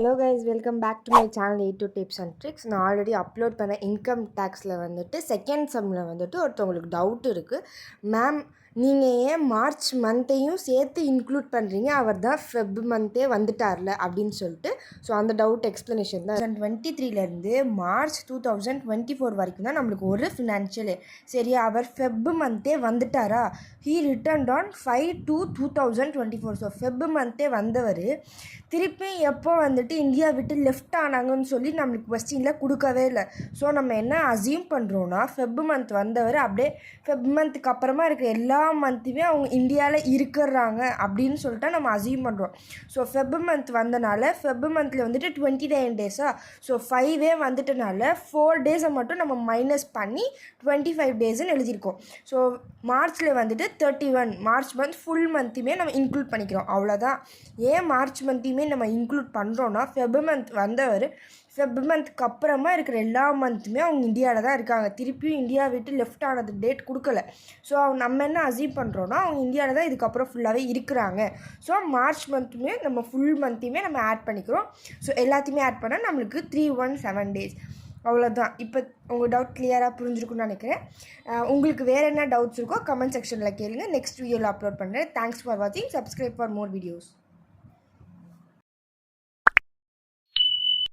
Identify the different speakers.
Speaker 1: Hello guys, welcome back to my channel A2 tips and tricks. நான் already upload பண்ண income டேக்ஸில் வந்துட்டு second செம்மில் வந்துட்டு ஒருத்தவங்களுக்கு டவுட் இருக்குது. மேம், நீங்கள் ஏன் மார்ச் மந்த்தையும் சேர்த்து இன்க்ளூட் பண்ணுறீங்க, அவர் தான் ஃபெப் மந்த்தே வந்துட்டார்ல அப்படின்னு சொல்லிட்டு. ஸோ அந்த டவுட் எக்ஸ்ப்ளனேஷன் தான். 2023 மார்ச் 2024 வரைக்கும் தான் நம்மளுக்கு ஒரு ஃபினான்ஷியல். சரியா, அவர் ஃபெப் மந்த்தே வந்துட்டாரா? He returned on 5/2/2024. So Feb மந்த்தே வந்தவர் திருப்பி எப்போ வந்துட்டு இந்தியா விட்டு லெஃப்ட் ஆனாங்கன்னு சொல்லி நம்மளுக்கு கொஸ்டினில் கொடுக்கவே இல்லை. ஸோ நம்ம என்ன அசியூம் பண்ணுறோன்னா, ஃபெப் மந்த் வந்தவர் அப்படியே ஃபெப் மந்த்துக்கு அப்புறமா இருக்கிற எல்லா மந்த்துமே அவங்க இந்தியாவில் இருக்கிறாங்க அப்படின்னு சொல்லிட்டு நம்ம அசியூம் பண்ணுறோம். ஸோ ஃபெப் மந்த் வந்தனால ஃபெப் மந்தில் வந்துட்டு 29 டேஸா, ஸோ 5 வந்துட்டனால 4 டேஸை மட்டும் நம்ம மைனஸ் பண்ணி 25 டேஸ்ன்னு எழுதியிருக்கோம். ஸோ மார்ச்சில் வந்துட்டு 31 மார்ச் மந்த் ஃபுல் மந்த்தையுமே நம்ம இன்க்ளூட் பண்ணிக்கிறோம். அவ்வளோதான். ஏன் மார்ச் மந்த்தையுமே நம்ம இன்க்ளூட் பண்ணுறோன்னா, ஃபெப் மந்த் வந்தவர் ஃபெப் மந்த்துக்கு அப்புறமா இருக்கிற எல்லா மந்த்துமே அவங்க இந்தியாவில் தான் இருக்காங்க. திருப்பியும் இந்தியா விட்டு லெஃப்ட் ஆனது டேட் கொடுக்கல. ஸோ நம்ம என்ன அசீவ் பண்ணுறோன்னா, அவங்க இந்தியாவில் தான் இதுக்கப்புறம் ஃபுல்லாகவே இருக்கிறாங்க. ஸோ மார்ச் மந்த்துமே நம்ம ஃபுல் மந்த்தையுமே நம்ம ஆட் பண்ணிக்கிறோம். ஸோ எல்லாத்தையுமே ஆட் பண்ணால் நம்மளுக்கு 317 டேஸ். அவ்வளோதான். இப்போ உங்கள் டவுட் கிளியராக புரிஞ்சிருக்குன்னு நினைக்கிறேன். உங்களுக்கு வேறு என்ன டவுட்ஸ் இருக்கோ கமெண்ட் செக்ஷனில் கேளுங்க. நெக்ஸ்ட் வீடியோவில் அப்லோட் பண்ணுறேன். தேங்க்ஸ் ஃபார் வாட்சிங். Subscribe for more videos.